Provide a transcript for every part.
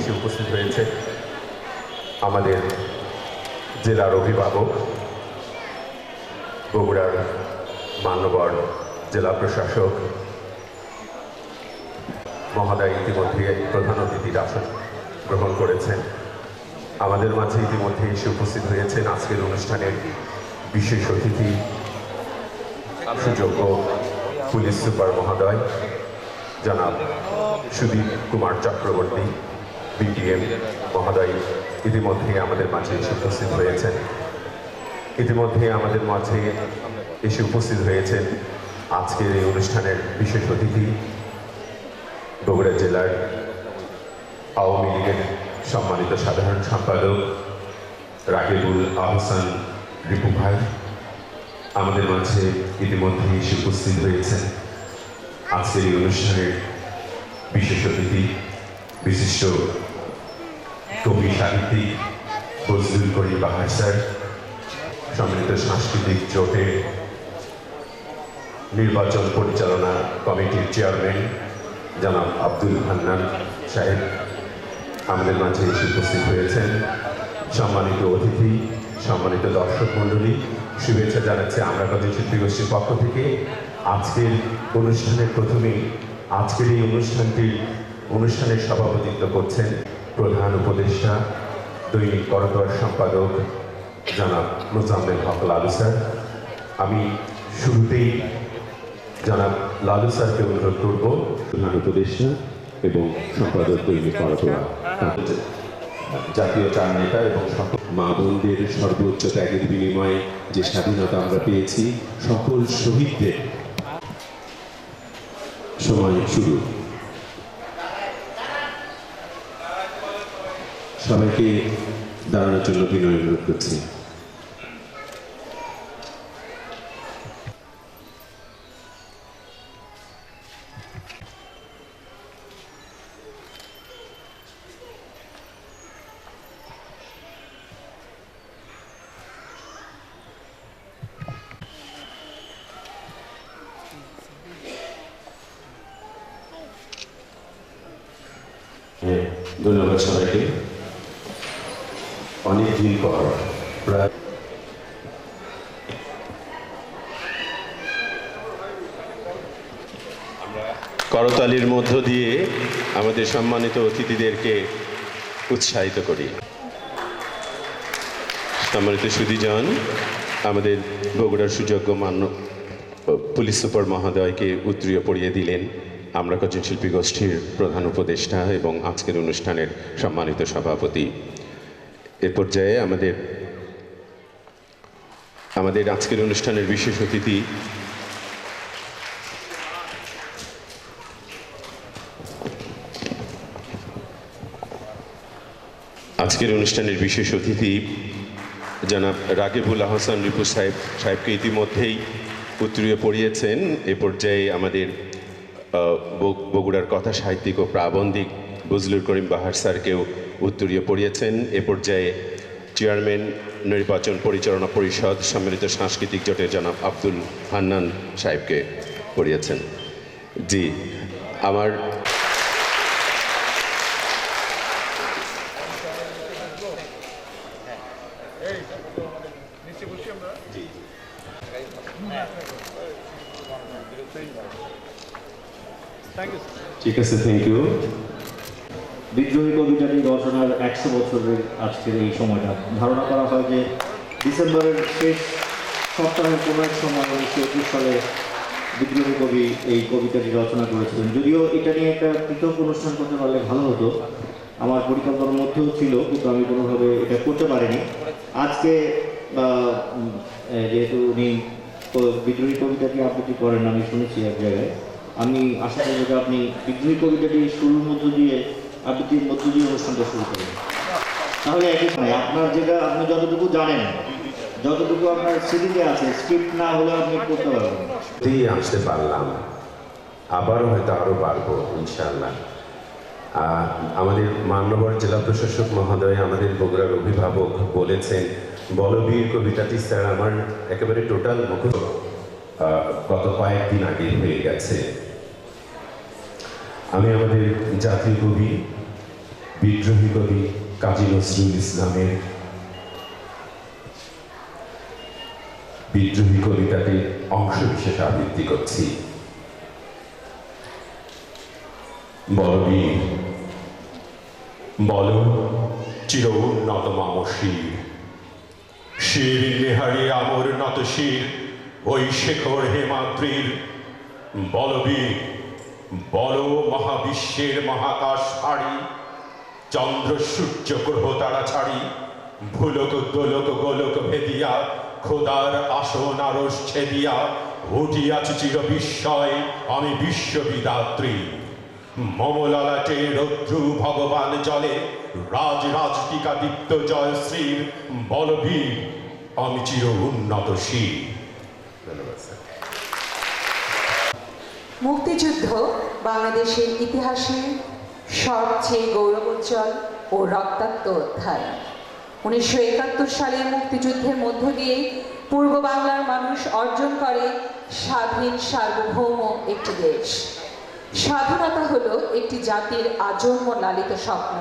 এসে উপস্থিত হয়েছে আমাদের জেলার অভিভাবক, বগুড়ার মান্যবর জেলা প্রশাসক মহোদয় ইতিমধ্যে প্রধান অতিথির আসন গ্রহণ করেছেন। আমাদের মাঝে ইতিমধ্যে এসে উপস্থিত হয়েছেন আজকের অনুষ্ঠানের বিশেষ অতিথি, সুযোগ্য পুলিশ সুপার মহোদয় জনাব সুদীপ কুমার চক্রবর্তী বিপিএম মহোদয় ইতিমধ্যে আমাদের মাঝে এসে উপস্থিত হয়েছেন। ইতিমধ্যে আমাদের মাঝে এসে উপস্থিত হয়েছেন আজকের এই অনুষ্ঠানের বিশেষ অতিথি, বগুড়া জেলার আওয়ামী লীগের সম্মানিত সাধারণ সম্পাদক রাকিবুল আহসান রিপু ভাই আমাদের মাঝে ইতিমধ্যে এসে উপস্থিত হয়েছেন। আজকের এই অনুষ্ঠানের বিশেষ অতিথি, বিশিষ্ট কবি সাহিত্যিক ফজলুল করিম বাহার স্যার, সম্মিলিত সাংস্কৃতিক জোটের নির্বাচন পরিচালনা কমিটির চেয়ারম্যান জনাব আব্দুল হান্নান সাহেব আমাদের মাঝে এসে উপস্থিত হয়েছেন। সম্মানিত অতিথি, সম্মানিত দর্শক মণ্ডলী, শুভেচ্ছা জানাচ্ছি আমরা কজন শিল্পী গোষ্ঠীর পক্ষ থেকে। আজকের অনুষ্ঠানের প্রথমেই আজকের এই অনুষ্ঠানের সভাপতিত্ব করছেন প্রধান উপদেষ্টা, দৈনিক করতোয়ার সম্পাদক জনাব মোজাম্মেল হক লালু স্যার। আমি শুরুতেই জনাব লালু স্যারকে অনুরোধ করব, প্রধান উপদেষ্টা এবং সম্পাদক দৈনিক করতোয়া, জাতীয় চার নেতা এবং সকল মা বোনদের সর্বোচ্চ ত্যাগের বিনিময়ে যে স্বাধীনতা আমরা পেয়েছি, সকল শহীদদের সময় শুরু। সবাইকে দাঁড়ানোর জন্য বিনয় অনুরোধ করছি। ধন্যবাদ সবাইকে। অনেকদিন পর প্রায় করতালির মধ্য দিয়ে আমাদের সম্মানিত অতিথিদেরকে উৎসাহিত করি। সম্মানিত সুধীজন, আমাদের বগুড়ার সুযোগ্য মান্য পুলিশ সুপার মহোদয়কে উত্তরীয় পড়িয়ে দিলেন আমরা কজন শিল্পী গোষ্ঠীর প্রধান উপদেষ্টা এবং আজকের অনুষ্ঠানের সম্মানিত সভাপতি। এ পর্যায়ে আমাদের আজকের অনুষ্ঠানের বিশেষ অতিথি জনাব রাকিবুল আহসান রিপু সাহেবকে ইতিমধ্যেই উত্তরীয় পড়িয়েছেন। এ পর্যায়ে আমাদের বগুড়ার কথা সাহিত্যিক ও প্রাবন্ধিক ফজলুল করিম বাহার স্যারকেও উত্তরীয় পড়িয়েছেন। এ পর্যায়ে চেয়ারম্যান নির্বাচন পরিচালনা পরিষদ সম্মিলিত সাংস্কৃতিক জোটের জনাব আব্দুল হান্নান সাহেবকে পড়িয়েছেন। জি, আমার ঠিক আছে, থ্যাংক ইউ। বিদ্রোহী কবিতাটি রচনার 100 বছরের আজকের এই সময়টা ধারণা করা হয় যে ডিসেম্বরের শেষ সপ্তাহের কোনো এক সময় 1921 সালে বিদ্রোহী কবি এই কবিতাটি রচনা করেছিলেন। যদিও এটা নিয়ে একটা পৃথক অনুষ্ঠান করতে পারলে ভালো হতো, আমার পরিকল্পনার মধ্যেও ছিল, কিন্তু আমি কোনোভাবে এটা করতে পারিনি। আজকে যেহেতু উনি বিদ্রোহী কবিতাটি আবৃত্তি করেন, আমি শুনেছি এক জায়গায়, আমি আশা করি যে আপনি বিদ্রোহী কবিতাটি শুরুর মধ্য দিয়ে আবৃত্তির মধ্য দিয়ে অনুষ্ঠানটা শুরু করেন। তাহলে একই সময় আপনার যেটা আপনি যতটুকু জানেন, যতটুকু আপনার স্মৃতিতে আছে, স্ক্রিপ্ট না হলে আপনি করতে পারবেন। আসতে পারলাম, আবারও হয়তো আরও পারবো ইনশাআল্লাহ। আমাদের মান্যবর জেলা প্রশাসক মহোদয়, আমাদের বগুড়ার অভিভাবক বলেছেন বলবীর কবিতাটি স্যার আমার একেবারে টোটাল মুখস্থ গত কয়েকদিন আগে হয়ে গেছে। আমি আমাদের জাতীয় কবি বিদ্রোহী কবি কাজী নজরুল ইসলামের বিদ্রোহী কবিতাটির অংশ বিশেষ আবৃত্তি করছি। বলবীর বল চির উন্নত মাম শির, শির নেহারি আমর নত শির ওই শেখর হেমাদ্রির। বলবীর বল মহাবিশ্বের মহাকাশ ফাড়ি, চন্দ্র সূর্য গ্রহ তারা ছাড়ি, ভুলক দোলক গোলক ভেদিয়া খোদার আসন আরস ছেদিয়া উঠিয়াছি চির বিস্ময় আমি বিশ্ববিদাত্রী। মমলালাটে রৌদ্রু ভগবান জলে রাজ রাজটিকা দীপ্ত জয়শ্রীর। বলবীর আমি চির উন্নত শির। ধন্যবাদ স্যার। মুক্তিযুদ্ধ বাংলাদেশের ইতিহাসে সবচেয়ে গৌরবোজ্জ্বল ও রক্তাক্ত অধ্যায়। 1971 সালের মুক্তিযুদ্ধের মধ্য দিয়ে পূর্ব বাংলার মানুষ অর্জন করে স্বাধীন সার্বভৌম একটি দেশ। স্বাধীনতা হলো একটি জাতির আজন্ম লালিত স্বপ্ন।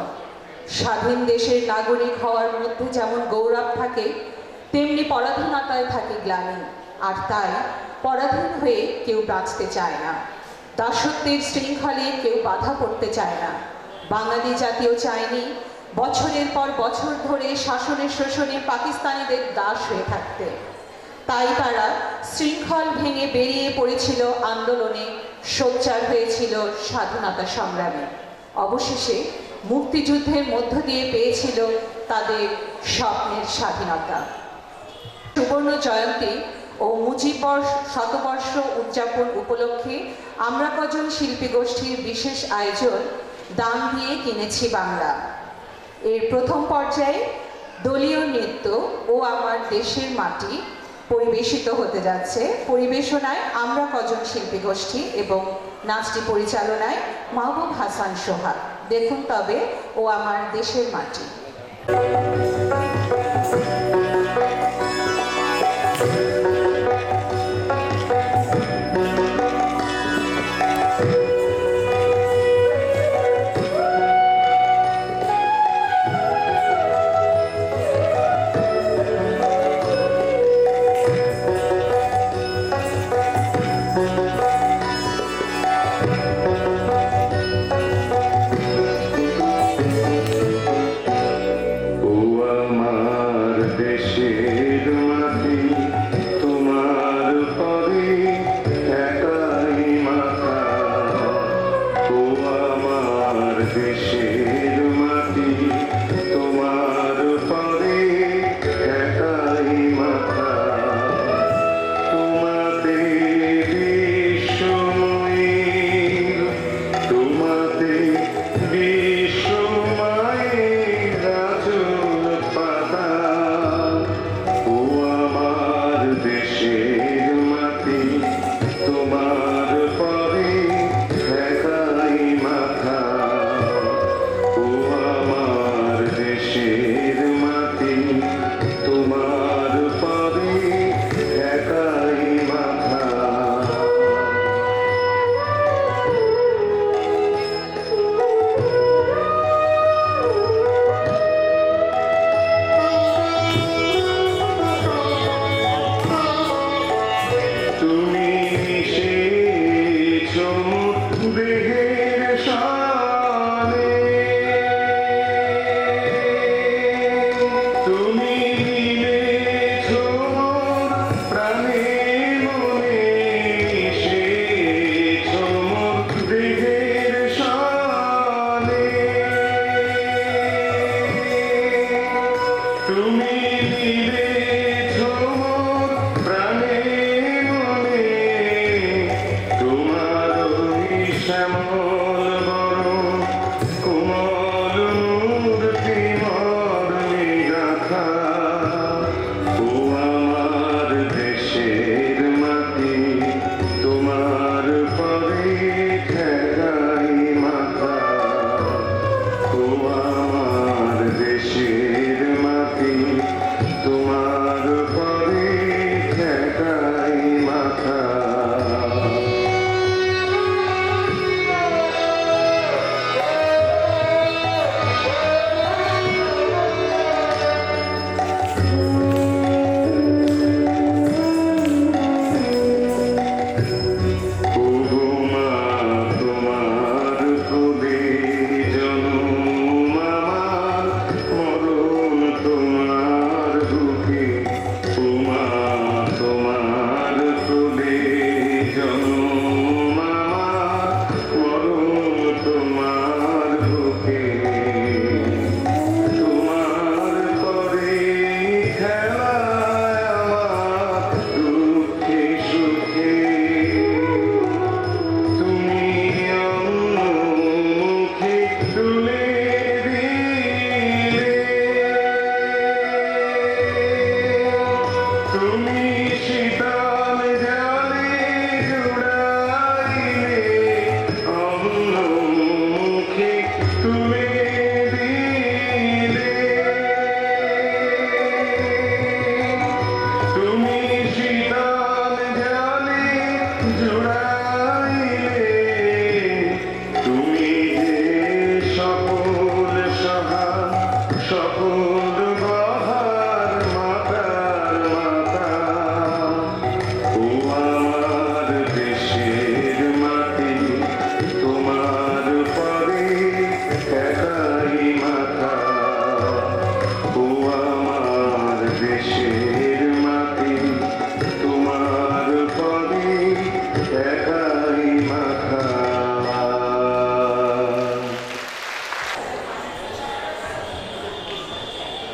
স্বাধীন দেশের নাগরিক হওয়ার মধ্যে যেমন গৌরব থাকে, তেমনি পরাধীনতায় থাকে গ্লানি। আর তাই পরাধীন হয়ে কেউ বাঁচতে চায় না, দাসত্বের শৃঙ্খলে কেউ বাধা পড়তে চায় না। বাঙালি জাতিও চায়নি বছরের পর বছর ধরে শাসনের শোষণে পাকিস্তানিদের দাস হয়ে থাকতে। তাই তারা শৃঙ্খল ভেঙে বেরিয়ে পড়েছিল আন্দোলনে, সোচ্চার হয়েছিল স্বাধীনতা সংগ্রামে। অবশেষে মুক্তিযুদ্ধের মধ্য দিয়ে পেয়েছিল তাদের স্বপ্নের স্বাধীনতা। সুবর্ণ জয়ন্তী ও মুজিববর শতবর্ষ উদযাপন উপলক্ষে আমরা কজন শিল্পী গোষ্ঠীর বিশেষ আয়োজন দান দিয়ে কিনেছি বাংলা। এর প্রথম পর্যায়ে দলীয় নৃত্য ও আমার দেশের মাটি পরিবেশিত হতে যাচ্ছে। পরিবেশনায় আমরা কজন শিল্পী গোষ্ঠী এবং নাচটি পরিচালনায় মাহবুব হাসান সোহাগ। দেখুন তবে ও আমার দেশের মাটি।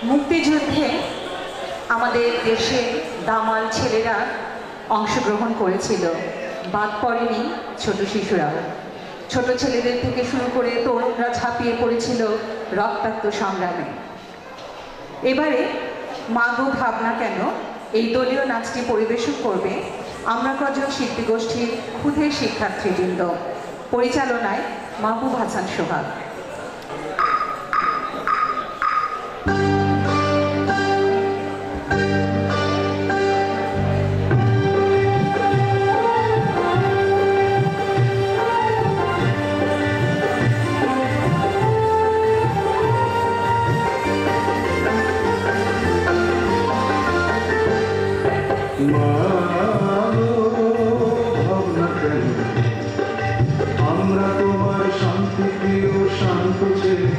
মুক্তিযুদ্ধে আমাদের দেশের দামাল ছেলেরা অংশগ্রহণ করেছিল, বাদ পড়েনি ছোট শিশুরাও। ছোট ছেলেদের থেকে শুরু করে তরুণরা ঝাঁপিয়ে পড়েছিল রক্তাক্ত সংগ্রামে। এবারে মাগো ভাবনা কেন এই দলীয় নাচটি পরিবেশন করবে আমরা কজন শিল্পী গোষ্ঠীর ক্ষুদে শিক্ষার্থীবৃন্দ, পরিচালনায় মাহবুব হাসান সোহাগ। আমরা তোমার শান্তি প্রিয় শান্ত ছেলে,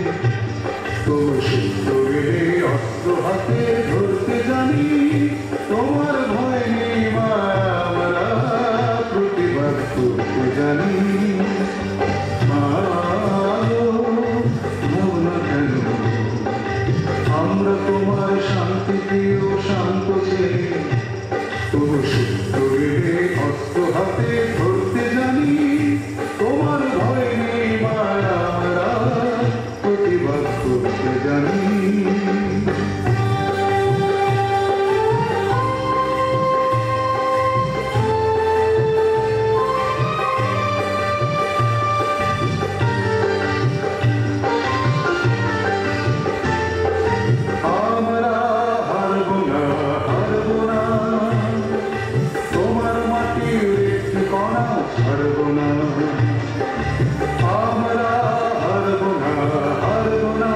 তোমার সূত্রে অস্ত্র হাতে ধরতে জানি, তোমার ভয় নেই মা, আমরা প্রতিবাদ করতে জানি। ভাবনা কেন আমরা তোমার শান্তি প্রিয় শান্ত ছেলে, তোমার সূত্রে অস্ত্র হাতে ধরতে জানি, তোমার ভয় নেই মা, আমরা প্রতিবাদ করতে জানি। আমরা হারবো না, হারবো না, তোমার মাটির একটি কণা ছাড়বো না। আমরা হারবো না, হারবো না,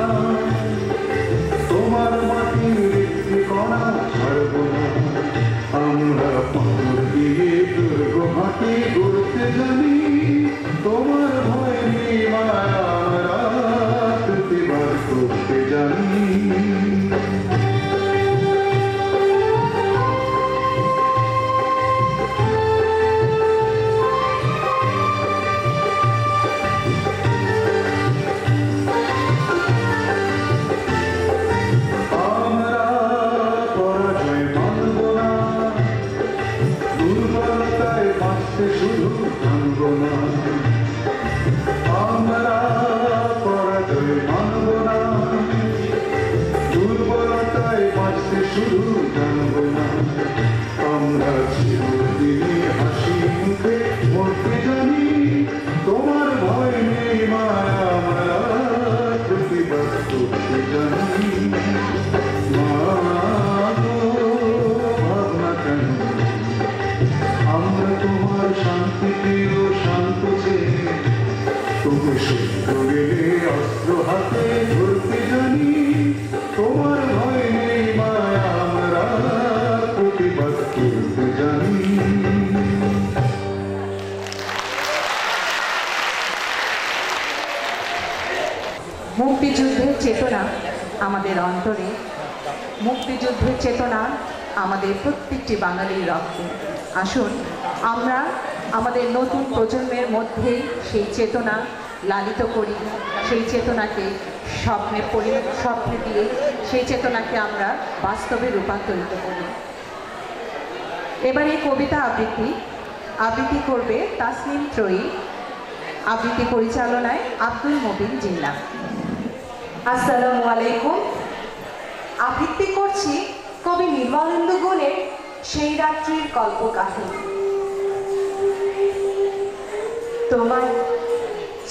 তোমার মাটির একটি কণা ছাড়বো না। আমরা পাথর দিয়ে দুর্গ মাটি গড়তে জানি, তোমার ভয় নেই মা, আমরা প্রতিবাদ করতে জানি। আমরা পরাজয় মানব না, দুর্বলতায় বাঁচতে শুধু জানব না। আমরা পরাজয় মানব না, দুর্বলতায় বাঁচতে শুধু জানব না। আমরা চিরদিনই হাসি মুখে মরতে জানি, তোমার ভয় নেই মা, আমরা প্রতিবাদ করতে জানি। ভাবনা কেন আমরা তোমার শান্তি প্রিয় শান্ত ছেলে, তোমার সূত্রে অস্ত্র হাতে ধরতে জানি, তোমার ভয় নেই মা, আমরা প্রতিবাদ করতে জানি। মুক্তিযুদ্ধের চেতনা আমাদের অন্তরে, মুক্তিযুদ্ধের চেতনা আমাদের প্রত্যেকটি বাঙালির রক্তে। আসুন আমরা আমাদের নতুন প্রজন্মের মধ্যে সেই চেতনা লালিত করি, সেই চেতনাকে স্বপ্নে দিয়ে সেই চেতনাকে আমরা বাস্তবে রূপান্তরিত করি। এবারে কবিতা আবৃত্তি করবে তাসনিম ত্রয়ী, আবৃত্তি পরিচালনায় আব্দুল মবিন জিন্না। আসসালামু আলাইকুম। আবৃত্তি করছি কবি নির্মলেন্দু গুণের সেই রাত্রির কল্পকাহিনী। তোমার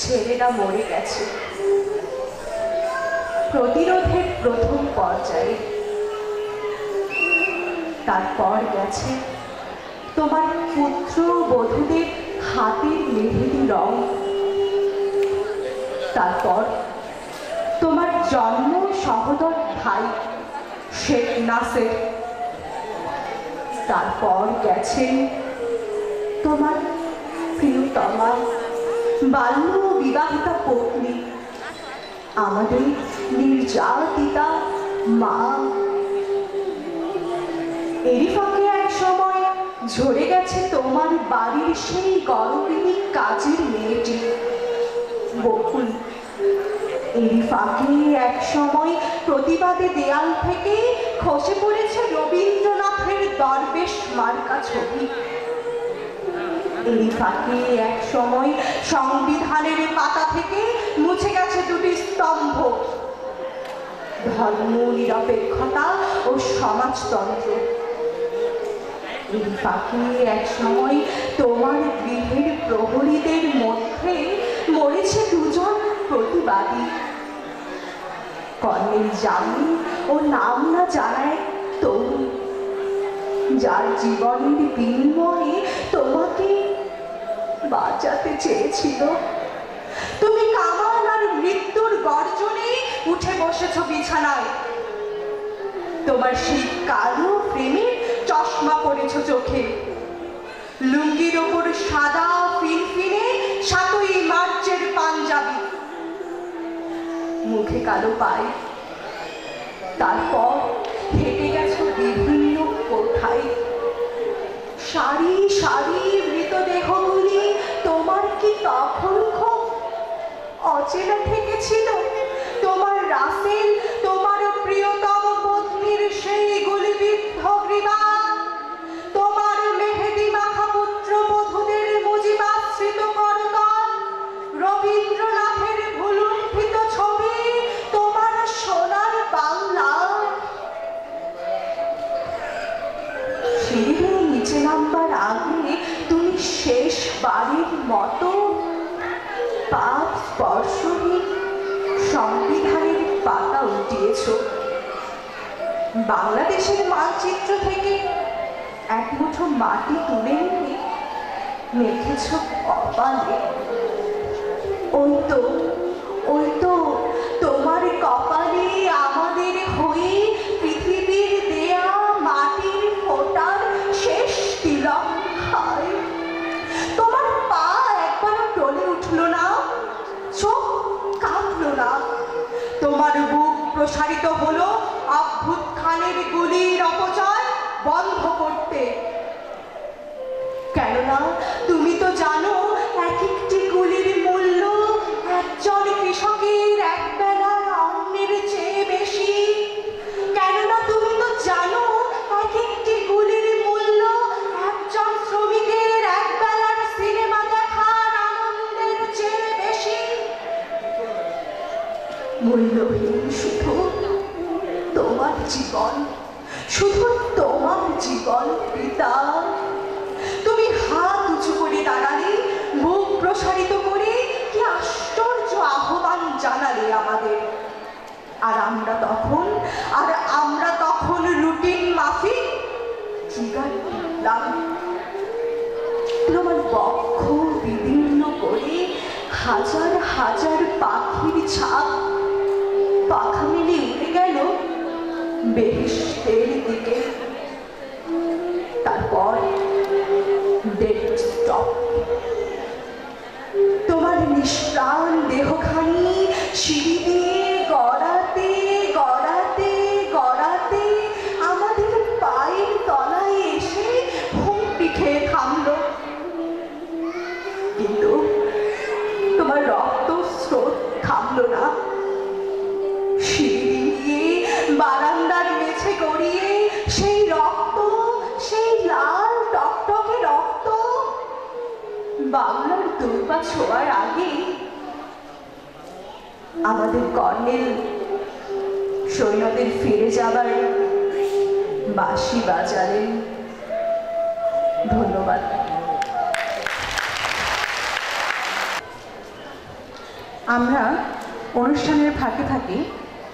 ছেলেরা মরে গেছে প্রতিরোধের প্রথম পর্যায়ে, তারপর গেছে তোমার পুত্র বধূদের হাতের মেহেদি রং, তারপর তোমার জন্ম সহোদর ভাই শেখ নাসের, তারপর গেছেন তোমার প্রিয়তমা বাল্য বিবাহিতা পত্নী, আমাদের নির্যাতিতা মা। এরই ফাঁকে এক সময় ঝরে গেছে তোমার বাড়ির সেই গর্ভিণী কাজের মেয়েটি বকুল। এরই ফাঁকে এক সময় প্রতিবাদে দেয়াল থেকে খসে পড়েছে রবীন্দ্রনাথের দরবেশ মার্কা ছবি। এরই ফাঁকে এক সময় সংবিধানের পাতা থেকে মুছে গেছে দুটি স্তম্ভ, ধর্ম নিরপেক্ষতা ও সমাজতন্ত্র। এই ফাঁকে এক সময় তোমার গৃহের প্রহরীদের মধ্যে মরেছে দুজন প্রতিবাদী, কর্নেল জামিন ও নাম না জানায় তরুণ, যার জীবনের বিনিময়ে তোমাকে বাঁচাতে চেয়েছিল। তুমি কামান আর মৃত্যুর গর্জনে উঠে বসেছ বিছানায়, তোমার সেই কালো ফ্রেমে চশমা পড়েছ চোখে, লুঙ্গির ওপর সাদা ফিনফিনে ৭ই মার্চের পাঞ্জাবি, মুখে কালো পায়। তারপর হেঁটে গেছ বিভিন্ন কোথায়, সারি সারি মৃতদেহগুলি তোমার কি তখন খুব অচেনা থেকেছিল? তোমার রাসেল, তোমার প্রিয়তম পত্নীর সেই গুলিবিদ্ধ গ্রীবা, তোমার মেহেদি মাখা পুত্র বধূদের মুজিবাশ্রিত করতল, রবীন্দ্রনাথের ভুলুণ্ঠিত ছবি, তোমার সোনার বাংলা। সিঁড়ি নিচে নামবার আগে তুমি শেষবারের মতো পাপ স্পর্শহীন সংবিধানের পাতা উল্টিয়েছ। বাংলাদেশের মানচিত্র থেকে এক মুঠো মাটি তুলে নিয়ে মেখেছ কপালে। ওই তো তোমার কপালে আমাদের হয়ে পৃথিবীর দেয়া মাটির ফোঁটার শেষ তিলক খায়। তোমার পা একবারও টলে উঠল না, চোখ কাঁপল না, তোমার বুক প্রসারিত হলো অভ্যুত্থানের গুলির অপচয় বন্ধ করতে। কেননা তুমি তো জানো এক একটি গুলির মূল্য একজন কৃষকের একবেলার অন্নের চেয়ে বেশি। কেননা তুমি তো জানো এক একটি গুলির মূল্য একজন শ্রমিকের একবেলার সিনেমা দেখার আনন্দের চেয়ে বেশি। মূল্যহীন শুধু তোমার জীবন, শুধু তোমার জীবন পিতা। তুমি হাত উঁচু করে দাঁড়ালে, বুক প্রসারিত করে কি আশ্চর্য আহ্বান জানালে আমাদের। আর আমরা তখন রুটিন মাফিক ট্রিগার টিপলাম। তোমার বক্ষ বিদীর্ণ করে হাজার হাজার পাখির ছাপ পাখা মেলে উড়ে গেল বেহেশতের দিকে। তারপর ডেড স্টপ। তোমার নিষ্প্রাণ দেহখানি সিঁড়ি দিয়ে গড়াতে গড়াতে গড়াতে আমাদের পায়ের তলায় এসে হুমড়ি খেয়ে থামল। কিন্তু তোমার রক্ত স্রোত থামল না। সিঁড়ি দিয়ে বারান্দার মেঝে গড়িয়ে সেই রক্ত, সেই লাল টকটকে রক্ত বাংলার দুর্বা ছোঁয়ার আগে আমাদের কর্নেল সৈন্যদের ফিরে যাবার বাঁশি বাজালেন। ধন্যবাদ। আমরা অনুষ্ঠানের ফাঁকে ফাঁকে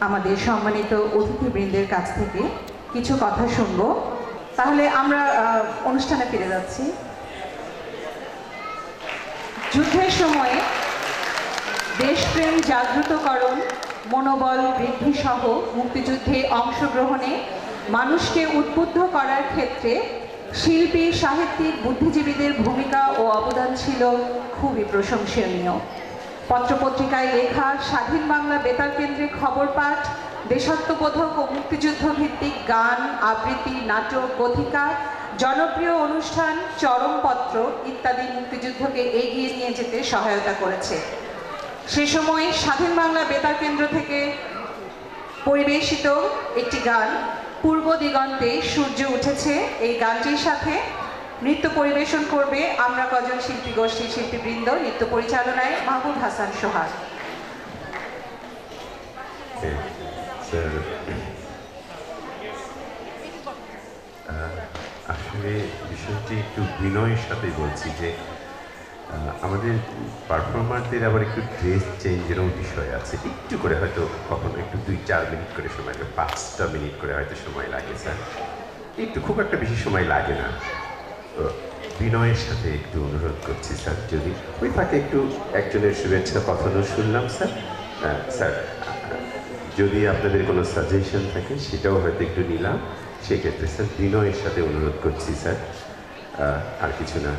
আমাদের সম্মানিত অতিথিবৃন্দের কাছ থেকে কিছু কথা শুনবো। তাহলে আমরা অনুষ্ঠানে ফিরে যাচ্ছি। যুদ্ধের সময়ে দেশপ্রেম জাগ্রতকরণ, মনোবল বৃদ্ধি সহ মুক্তিযুদ্ধে অংশগ্রহণে মানুষকে উদ্বুদ্ধ করার ক্ষেত্রে শিল্পী, সাহিত্যিক, বুদ্ধিজীবীদের ভূমিকা ও অবদান ছিল খুবই প্রশংসনীয়। পত্রপত্রিকায় লেখা, স্বাধীন বাংলা বেতার কেন্দ্রে খবর পাঠ, দেশাত্মবোধক ও মুক্তিযুদ্ধ ভিত্তিক গান, আবৃত্তি, নাটক, কথিকা, জনপ্রিয় অনুষ্ঠান, চরমপত্র ইত্যাদি মুক্তিযুদ্ধকে এগিয়ে নিয়ে যেতে সহায়তা করেছে। সে সময় স্বাধীন বাংলা বেতার কেন্দ্র থেকে পরিবেশিত একটি গান পূর্ব দিগন্তে সূর্য উঠেছে। এই গানটির সাথে নৃত্য পরিবেশন করবে আমরা কজন শিল্পী গোষ্ঠীর শিল্পীবৃন্দ, নৃত্য পরিচালনায় মাহবুব হাসান সোহাগ। স্যার, আসলে বিষয়টি একটু বিনয়ের সাথে বলছি যে আমাদের পারফর্মারদের আবার একটু ড্রেস চেঞ্জেরও বিষয় আছে। একটু করে হয়তো কখনো একটু 2-4 মিনিট করে সময় লাগে, 5টা মিনিট করে হয়তো সময় লাগে স্যার, একটু খুব একটা বেশি সময় লাগে না। তো বিনয়ের সাথে একটু অনুরোধ করছি স্যার, যদি ওই ফাঁকে একটু একজনের শুভেচ্ছা কথাও শুনলাম স্যার। স্যার, যদি আপনাদের কোনো সাজেশন থাকে সেটাও হয়তো একটু নিলাম, সেক্ষেত্রে স্যার বিনয়ের সাথে অনুরোধ করছি স্যার, আর কিছু না।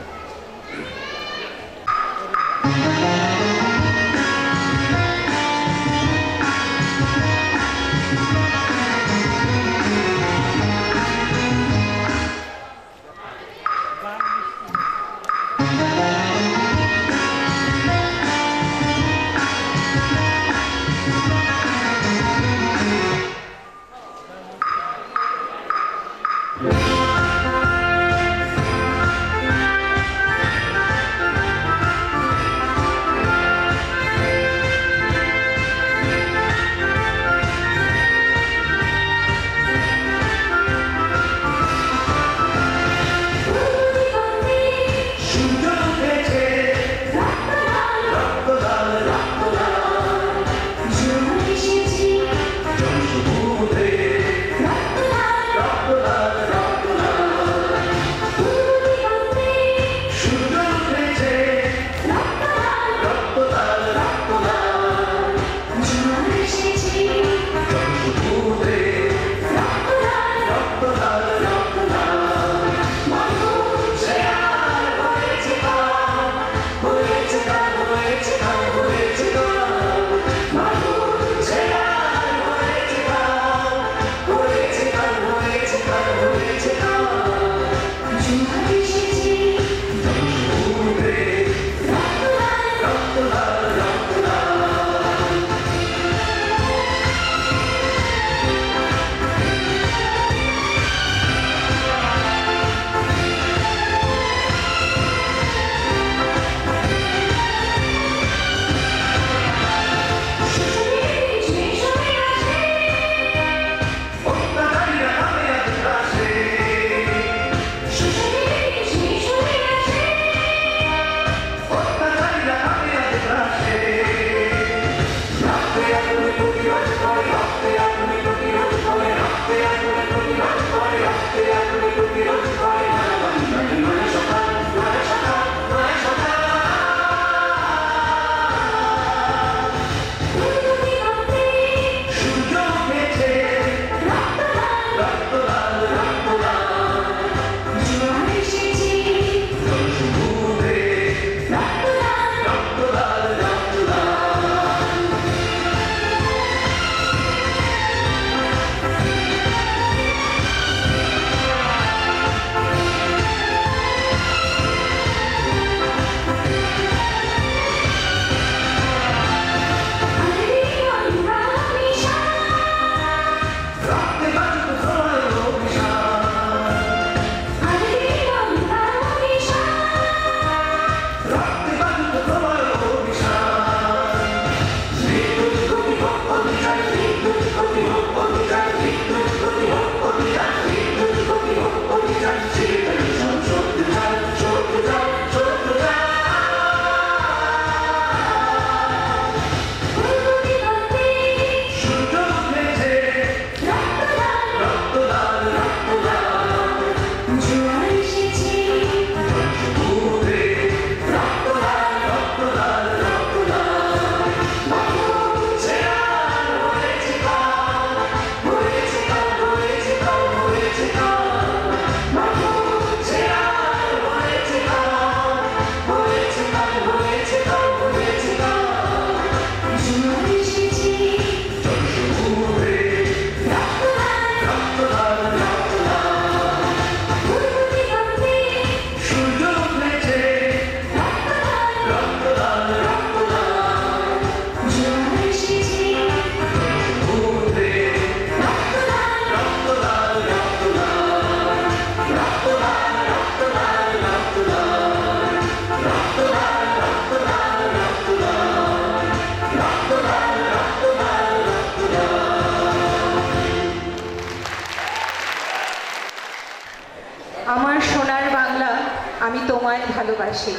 ভালোবাসি।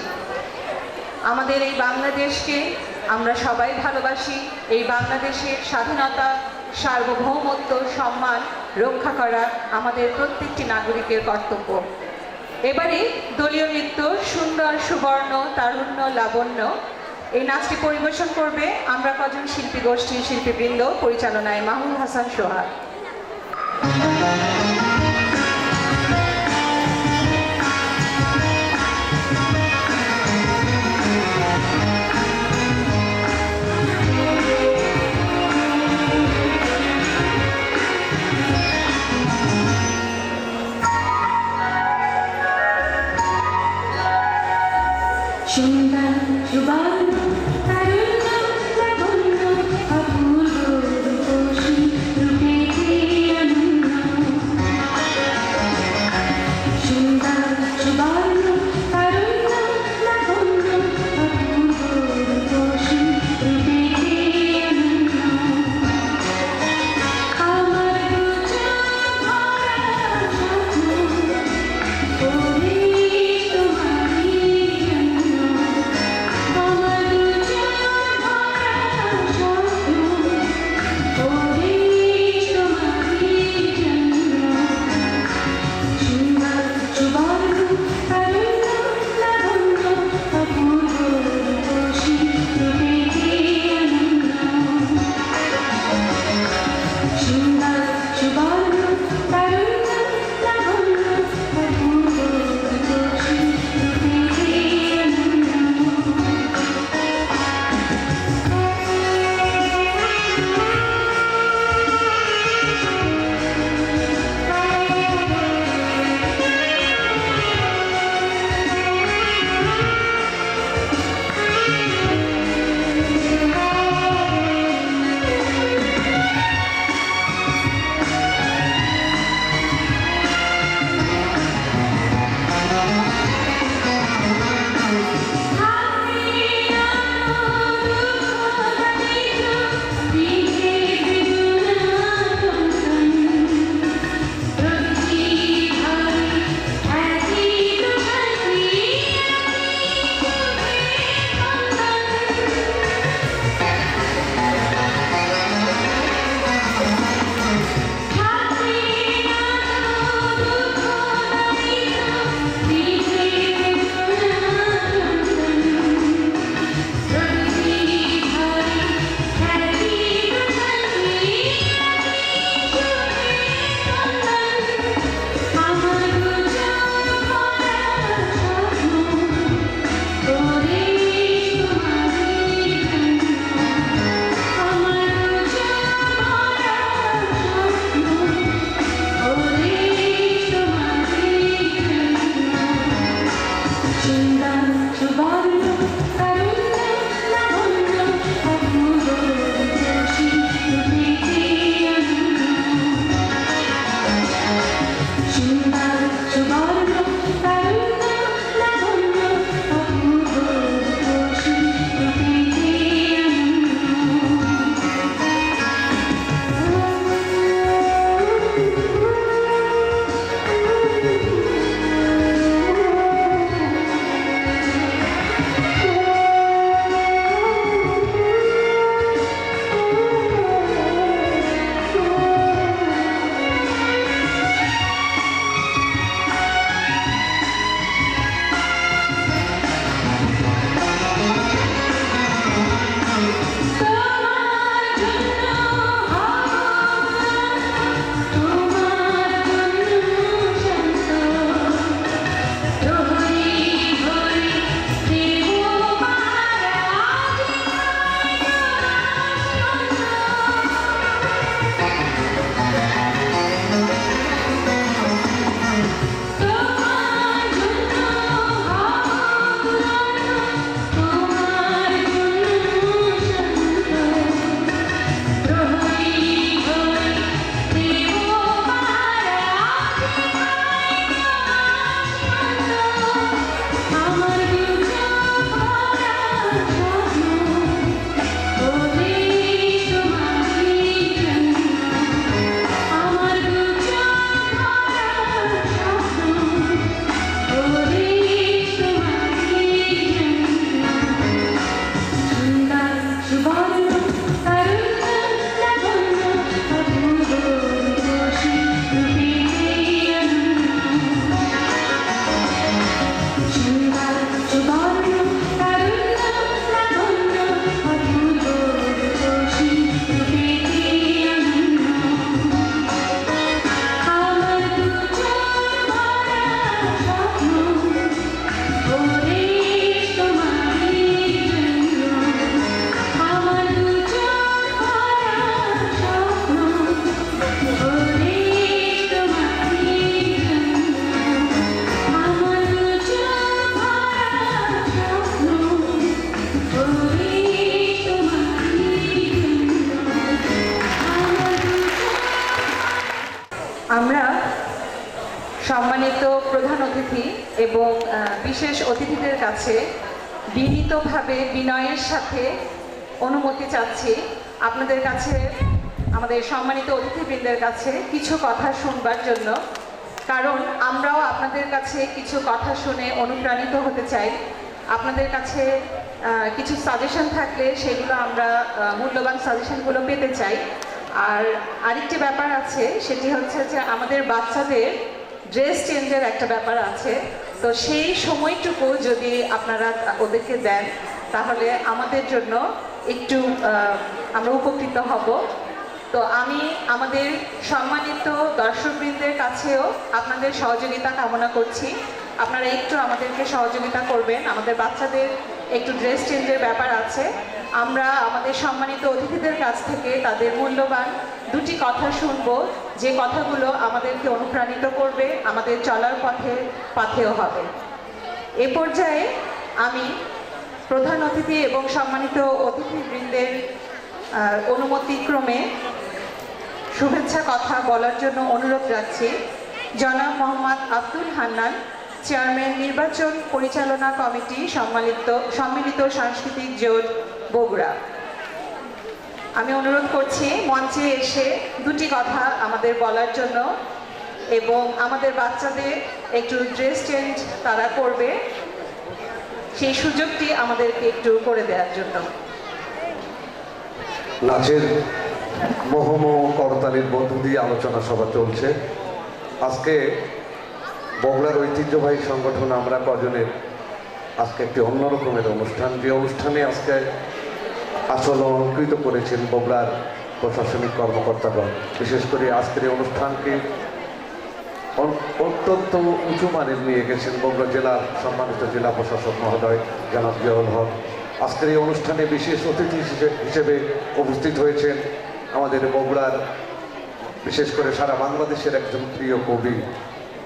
আমাদের এই বাংলাদেশকে আমরা সবাই ভালোবাসি। এই বাংলাদেশের স্বাধীনতা, সার্বভৌমত্ব, সম্মান রক্ষা করা আমাদের প্রত্যেকটি নাগরিকের কর্তব্য। এবারে দলীয় নৃত্য সুন্দর সুবর্ণ তারুণ্য লাবণ্য, এই নাচটি পরিবেশন করবে আমরা কজন শিল্পী গোষ্ঠীর শিল্পীবৃন্দ, পরিচালনায় মাহমুদ হাসান সোহাগ। সুন্দর সুবর্ণ তারুণ্য লাবণ্য অপূর্ব রূপসী রূপে অনন্য। সুন্দর সুবর্ণ তারুণ্য লাবণ্য অপূর্ব রূপসী রূপে অনন্য। আমার দু চোখ ভরা স্বপ্ন ওরে তোমারই জন্য। আমার দু চোখ ভরা স্বপ্ন ওরে তোমারই জন্য। সুন্দর সুবর্ণ তারুণ্য লাবণ্য অপূর্ব রূপসী রূপে অনন্য। সুন্দর সুবর্ণ তারুণ্য লাবণ্য অপূর্ব রূপসী রূপে প্রধান অতিথি এবং বিশেষ অতিথিদের কাছে বিনীতভাবে বিনয়ের সাথে অনুমতি চাচ্ছি আপনাদের কাছে, আমাদের সম্মানিত অতিথিবৃন্দের কাছে কিছু কথা শুনবার জন্য, কারণ আমরাও আপনাদের কাছে কিছু কথা শুনে অনুপ্রাণিত হতে চাই। আপনাদের কাছে কিছু সাজেশন থাকলে সেগুলো আমরা মূল্যবান সাজেশনগুলো পেতে চাই। আর আরেকটি ব্যাপার আছে, সেটি হচ্ছে যে আমাদের বাচ্চাদের ড্রেস চেঞ্জের একটা ব্যাপার আছে। তো সেই সময়টুকু যদি আপনারা ওদেরকে দেন তাহলে আমাদের জন্য একটু আমরা উপকৃত হব। তো আমি আমাদের সম্মানিত দর্শকবৃন্দের কাছেও আপনাদের সহযোগিতা কামনা করছি। আপনারা একটু আমাদেরকে সহযোগিতা করবেন, আমাদের বাচ্চাদের একটু ড্রেস চেঞ্জের ব্যাপার আছে। আমরা আমাদের সম্মানিত অতিথিদের কাছ থেকে তাদের মূল্যবান দুটি কথা শুনব, যে কথাগুলো আমাদেরকে অনুপ্রাণিত করবে, আমাদের চলার পথেও হবে। এ পর্যায়ে আমি প্রধান অতিথি এবং সম্মানিত অতিথিবৃন্দের অনুমতিক্রমে শুভেচ্ছা কথা বলার জন্য অনুরোধ রাখছি জনাব মোহাম্মদ আব্দুল হান্নান, চেয়ারম্যান নির্বাচন পরিচালনা কমিটি, সম্মিলিত সাংস্কৃতিক জোট বগুড়া। আমি অনুরোধ করছি মঞ্চে এসে দুটি কথা আমাদের বলার জন্য এবং আমাদের বাচ্চাদের একটু ড্রেস চেঞ্জ তারা করবে সেই সুযোগটি আমাদেরকে একটু করে দেওয়ার জন্য। নাচের মোহমোহ করতালির মধ্য দিয়ে আলোচনা সভা চলছে। আজকে বগুড়ার ঐতিহ্যবাহী সংগঠন আমরা কজনের আজকে একটি অন্যরকমের অনুষ্ঠান, যে অনুষ্ঠানে আজকে আসলে অলঙ্কৃত করেছেন বগুড়ার প্রশাসনিক কর্মকর্তাগণ। বিশেষ করে আজকের এই অনুষ্ঠানকে অত্যন্ত উঁচু মানের নিয়ে গেছেন বগুড়া জেলার সম্মানিত জেলা প্রশাসক মহোদয় জনাব জিয়াউল হক। আজকের এই অনুষ্ঠানে বিশেষ অতিথি হিসেবে উপস্থিত হয়েছেন আমাদের বগুড়ার, বিশেষ করে সারা বাংলাদেশের একজন প্রিয় কবি।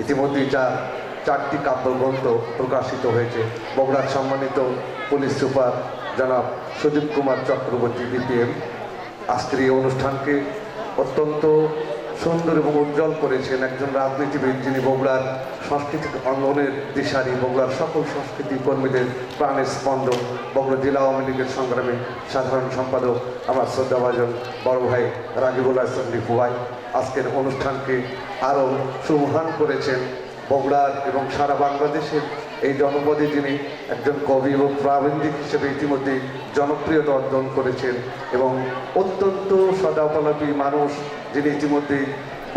ইতিমধ্যেই চারটি কাব্যগ্রন্থ প্রকাশিত হয়েছে। বগুড়ার সম্মানিত পুলিশ সুপার জনাব সুদীপ কুমার চক্রবর্তী বিপিএম আজকের এই অনুষ্ঠানকে অত্যন্ত সুন্দর এবং উজ্জ্বল করেছেন একজন রাজনীতিবিদ, যিনি বগুড়ার সাংস্কৃতিক অঙ্গনের দিশারি, বগুড়ার সকল সংস্কৃতি কর্মীদের প্রাণের স্পন্দন, বগুড়া জেলা আওয়ামী লীগের সংগ্রামে সাধারণ সম্পাদক আমার শ্রদ্ধাভাজন বড় ভাই রাজিবুল হাসান রিফুয়াই আজকের অনুষ্ঠানকে আরও সুমহান করেছেন। বগুড়ার এবং সারা বাংলাদেশের এই জনপদে যিনি একজন কবি এবং প্রাবন্ধিক হিসেবে ইতিমধ্যে জনপ্রিয়তা অর্জন করেছেন এবং অত্যন্ত সদাপলাপী মানুষ, যিনি ইতিমধ্যে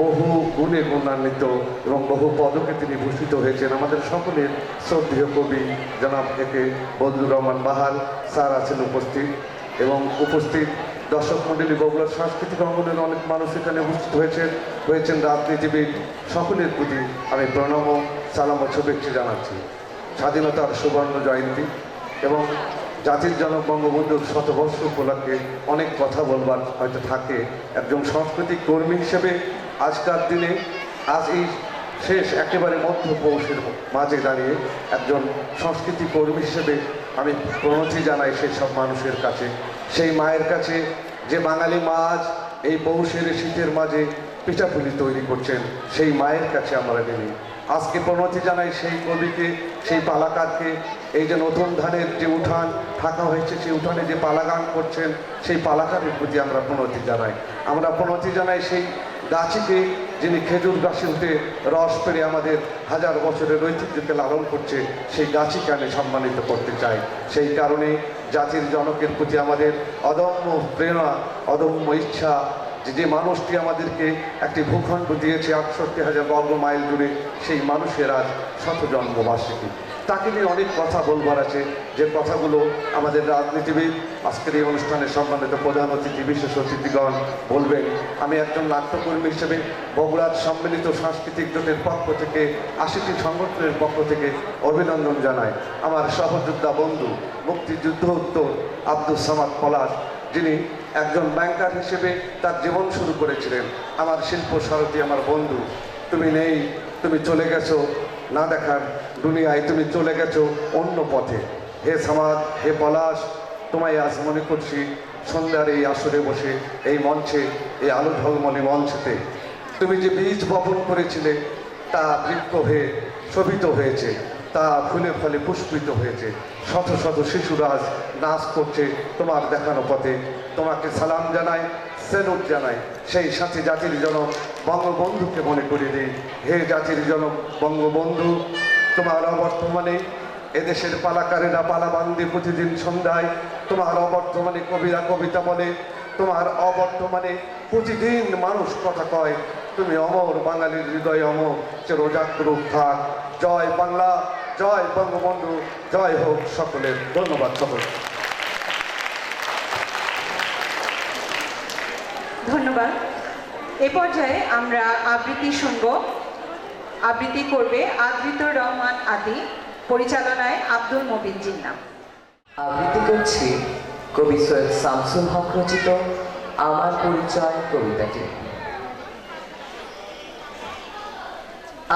বহু গুণে গুণান্বিত এবং বহু পদকে তিনি ভূষিত হয়েছেন। আমাদের সকলের শ্রদ্ধেয় কবি জনাব একে বদরুর রহমান বাহার স্যার আছেন উপস্থিত, এবং উপস্থিত দর্শক মণ্ডলী বগুড়ার সাংস্কৃতিক অঙ্গনের অনেক মানুষ এখানে উপস্থিত হয়েছেন রাজনীতিবিদ। সকলের প্রতি আমি প্রণাম ও সালাম ও শুভেচ্ছা জানাচ্ছি। স্বাধীনতার সুবর্ণ জয়ন্তী এবং জাতির জনক বঙ্গবন্ধুর শতবর্ষ উপলক্ষে অনেক কথা বলবার হয়তো থাকে। একজন সাংস্কৃতিক কর্মী হিসেবে আজকার দিনে আজ এই শেষ একেবারে মধ্য পৌষের মাঝে দাঁড়িয়ে একজন সংস্কৃতি কর্মী হিসেবে আমি প্রণতি জানাই সেই সব মানুষের কাছে, সেই মায়ের কাছে যে বাঙালি মা আজ এই পৌষের শীতের মাঝে পিঠাপুলি তৈরি করছেন, সেই মায়ের কাছে আমরা নেই। আজকে প্রণতি জানাই সেই কবিকে, সেই পালাকারকে। এই যে নতুন ধানের যে উঠান থাকা হয়েছে, সেই উঠানে যে পালাগান করছেন, সেই পালাকারের প্রতি আমরা প্রণতি জানাই। আমরা প্রণতি জানাই সেই গাছিকে, যিনি খেজুর গাছে উঠে রস পেরে আমাদের হাজার বছরের ঐতিহ্যকে লালন করছে, সেই গাছিকে আমি সম্মানিত করতে চাই। সেই কারণে জাতির জনকের প্রতি আমাদের অদম্য প্রেরণা, অদম্য ইচ্ছা, যে মানুষটি আমাদেরকে একটি ভূখণ্ড দিয়েছে ৬৮,০০০ বর্গ মাইল জুড়ে, সেই মানুষের আজ শত জন্মবার্ষিকী। তাকে নিয়ে অনেক কথা বলবার আছে, যে কথাগুলো আমাদের রাজনীতিবিদ আজকের এই অনুষ্ঠানের সম্মানিত প্রধান অতিথি বিশেষ অতিথিগণ বলবেন। আমি একজন নাট্যকর্মী হিসেবে বগুড়ার সম্মিলিত সাংস্কৃতিক জোটের পক্ষ থেকে ৮০টি সংগঠনের পক্ষ থেকে অভিনন্দন জানাই আমার সহযোদ্ধা বন্ধু মুক্তিযুদ্ধ উত্তর আব্দুল সামাদ পলাশ, যিনি একজন ব্যাংকার হিসেবে তার জীবন শুরু করেছিলেন। আমার শিল্প সারথী, আমার বন্ধু, তুমি নেই, তুমি চলে গেছো না দেখার দুনিয়ায়, তুমি চলে গেছো অন্য পথে। হে সামাদ, হে পলাশ, তোমায় আজ মনে করছি সন্ধ্যার এই আসরে বসে এই মঞ্চে, এই আলো ঝলমলে মঞ্চেতে। তুমি যে বীজ বপন করেছিলে তা বৃক্ষ হয়ে শোভিত হয়েছে, তা ফুলে ফলে পুষ্পিত হয়েছে। শত শত শিশুরা আজ নাচ করছে তোমার দেখানো পথে। তোমাকে সালাম জানাই, সেলুট জানাই। সেই সাথে জাতির জনক বঙ্গবন্ধুকে মনে করে দিই। হে জাতির জনক বঙ্গবন্ধু, তোমার অবর্তমানে এদেশের পালাকারেরা পালাবান্দি প্রতিদিন সন্ধ্যায়, তোমার অবর্তমানে কবিরা কবিতা বলে, তোমার অবর্তমানে প্রতিদিন মানুষ কথা কয়। তুমি অমর, বাঙালির হৃদয় অমর, চিরজাগরুক থাক। জয় বাংলা, জয় বঙ্গবন্ধু, জয় হোক সকলের। ধন্যবাদ সকল। ধন্যবাদ। এ পর্যায়ে আমরা আবৃত্তি শুনব। আবৃত্তি করবে আদ্রিতুর রহমান আদি, পরিচালনায় আব্দুল মবিন জিন্না। আবৃত্তি করছি কবি সৈয়দ শামসুল হক রচিত আমার পরিচয় কবিতাটি।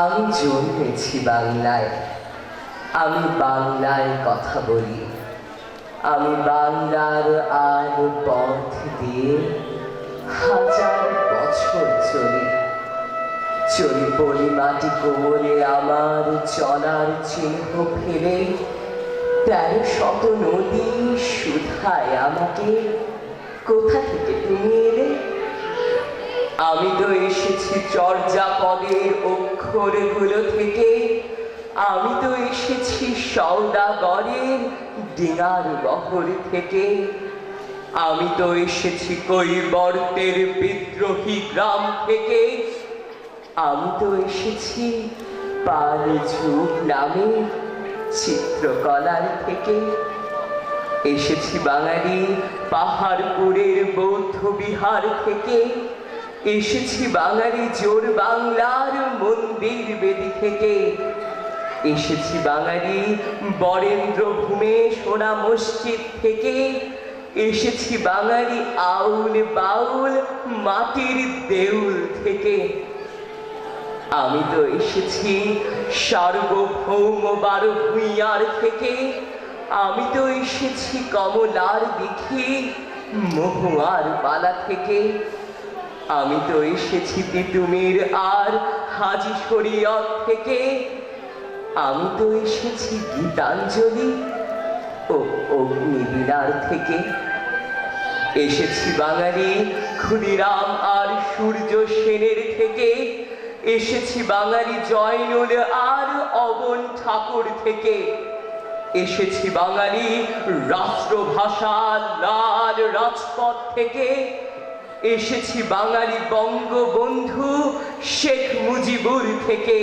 আমি জন্মেছি বাংলায়, আমি বাংলায় কথা বলি, আমি বাংলার আর পথ দিয়ে হাজার বছর চলি। চলি পলি মাটি কোমরে আমার চলার চিহ্ন ফেলে, 1300 নদী শুধায় আমাকে কোথা থেকে তুমি এলে। আমি তো এসেছি চর্যাপদের অক্ষরগুলো থেকে, আমি তো এসেছি সওদাগরের ডিঙার বহর থেকে, আমি তো এসেছি কৈবর্তের বিদ্রোহী গ্রাম থেকে, আমি তো এসেছি পালঝুপ নামে চিত্রকলার থেকে, এসেছি বাঙালি পাহাড়পুরের বৌদ্ধ বিহার থেকে, এসেছি বাঙালি জোর বাংলার মন্দির বেদি থেকে, এসেছি বাঙালি বরেন্দ্র ভূমে সোনা মসজিদ থেকে, এসেছি বাঙালি আউল বাউল মাটির দেউল থেকে, আমি তো এসেছি সার্বভৌম 12 ভূঁইয়ার থেকে, আমি তো এসেছি কমলার দিঘি মহুয়ার পালা থেকে, আমি তো এসেছি তিতুমির আর হাজি শরীয়ত থেকে, আমি তো এসেছি গীতাঞ্জলি ও অগ্নিবীণার থেকে, এসেছি বাঙালি ক্ষুদিরাম আর সূর্য সেনের থেকে, এসেছি বাঙালি জয়নুল আর অবন ঠাকুর থেকে, এসেছি বাঙালি রাষ্ট্রভাষা লাল রাজপথ থেকে, এসেছি বাঙালি বঙ্গবন্ধু শেখ মুজিবুর থেকে,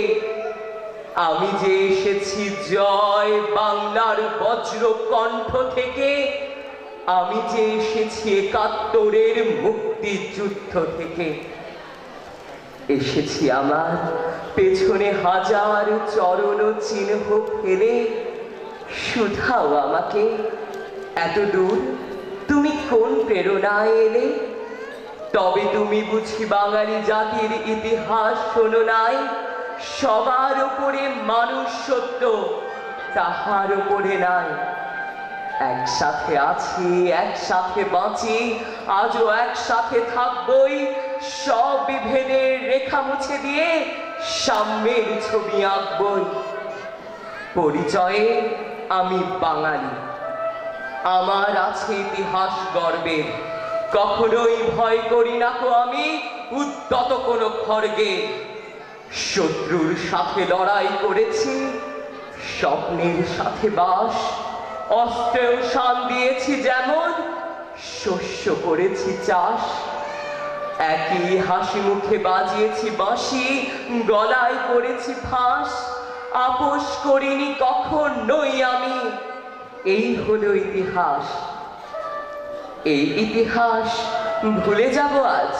আমি যে এসেছি জয় বাংলার বজ্র কণ্ঠ থেকে, আমি যে এসেছি 71-এর মুক্তিযুদ্ধ থেকে, এসেছি আমার পেছনে হাজার চরণ চিহ্ন ফেলে, শুধাও আমাকে এত দূর তুমি কোন প্রেরণায় এলে। তবে তুমি বুঝি বাঙালি জাতির ইতিহাস শোনো নাই, সবার উপরে মানুষ সত্য, তাহার উপরে নাই। একসাথে আছি, একসাথে বাঁচি, আজও একসাথে থাকবই, সব বিভেদের রেখা মুছে দিয়ে সাম্যের ছবি আঁকবই। পরিচয়ে আমি বাঙালি, আমার আছে ইতিহাস গর্বের, কখনোই ভয় করি না কো আমি উদ্যত কোনো খড়গে। শত্রুর সাথে লড়াই করেছি, স্বপ্নের সাথে বাস, অস্ত্রেও শান দিয়েছি যেমন, শস্য করেছি চাষ। একই হাসি মুখে বাজিয়েছি বাঁশি, গলায় করেছি ফাঁস, আপোষ করিনি কখনোই আমি। এই হলো ইতিহাস। এই ইতিহাস ভুলে যাব আজ?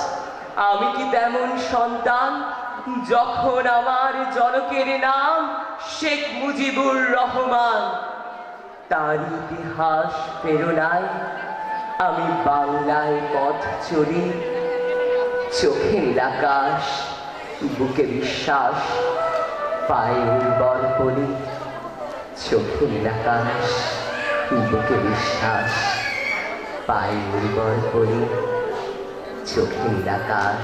আমি কি তেমন সন্তান যখন আমার জনকের নাম শেখ মুজিবুর রহমান? তার ইতিহাস প্রেরণায় আমি বাংলায় পথ চলি, চোখে নীল আকাশ, বুকে বিশ্বাস, পায়ে উর্বর বলি। চোখে নীল আকাশ, বুকে বিশ্বাস, পায়ে উর্বর বলি। চোখে নীল আকাশ,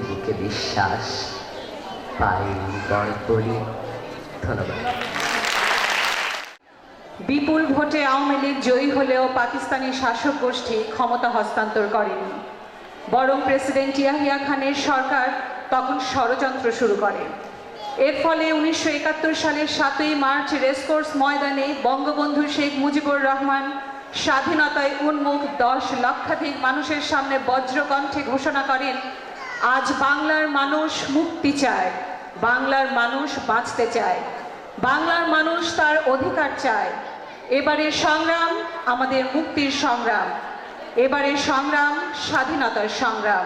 বুকে বিশ্বাস, পাই বড় করি। ধন্যবাদ। বিপুল ভোটে আওয়ামী লীগ জয়ী হলেও পাকিস্তানি শাসক গোষ্ঠী ক্ষমতা হস্তান্তর করেনি, বরং প্রেসিডেন্ট ইয়াহিয়া খানের সরকার তখন ষড়যন্ত্র শুরু করে। এর ফলে 1971 সালের 7ই মার্চ রেসকোর্স ময়দানে বঙ্গবন্ধু শেখ মুজিবুর রহমান স্বাধীনতায় উন্মুখ 10 লক্ষাধিক মানুষের সামনে বজ্রকণ্ঠে ঘোষণা করেন, আজ বাংলার মানুষ মুক্তি চায়, বাংলার মানুষ বাঁচতে চায়, বাংলার মানুষ তার অধিকার চায়। এবারের সংগ্রাম আমাদের মুক্তির সংগ্রাম, এবারের সংগ্রাম স্বাধীনতার সংগ্রাম।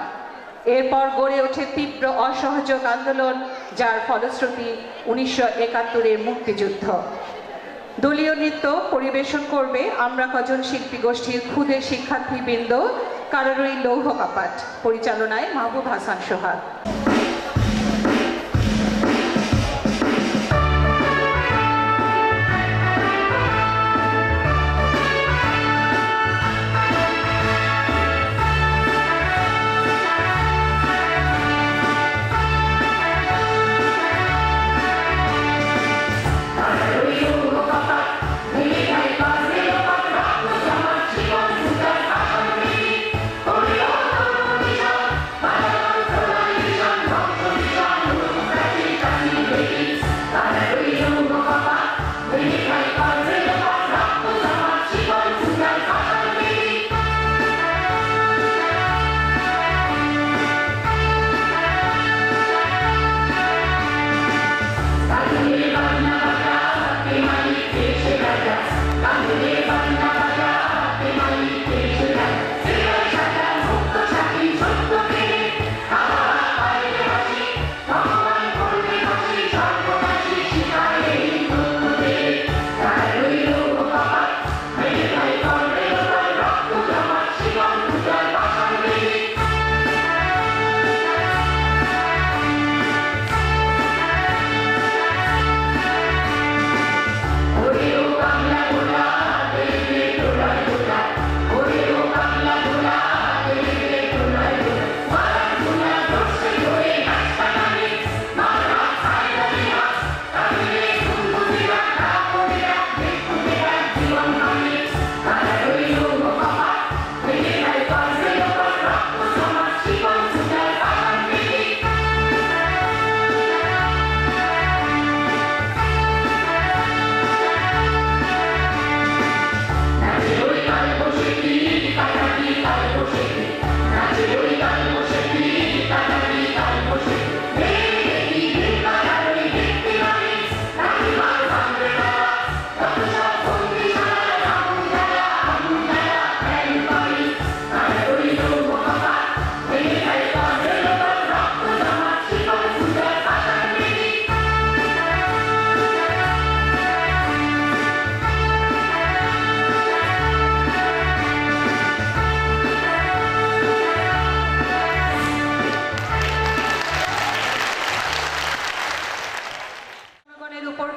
এরপর গড়ে ওঠে তীব্র অসহযোগ আন্দোলন, যার ফলশ্রুতি 1971-এর মুক্তিযুদ্ধ। দলীয় নৃত্য পরিবেশন করবে আমরা কজন শিল্পী গোষ্ঠীর ক্ষুদে শিক্ষার্থীবৃন্দ, কারারই লৌহ কপাট, পরিচালনায় মাহবুব হাসান সোহাগ।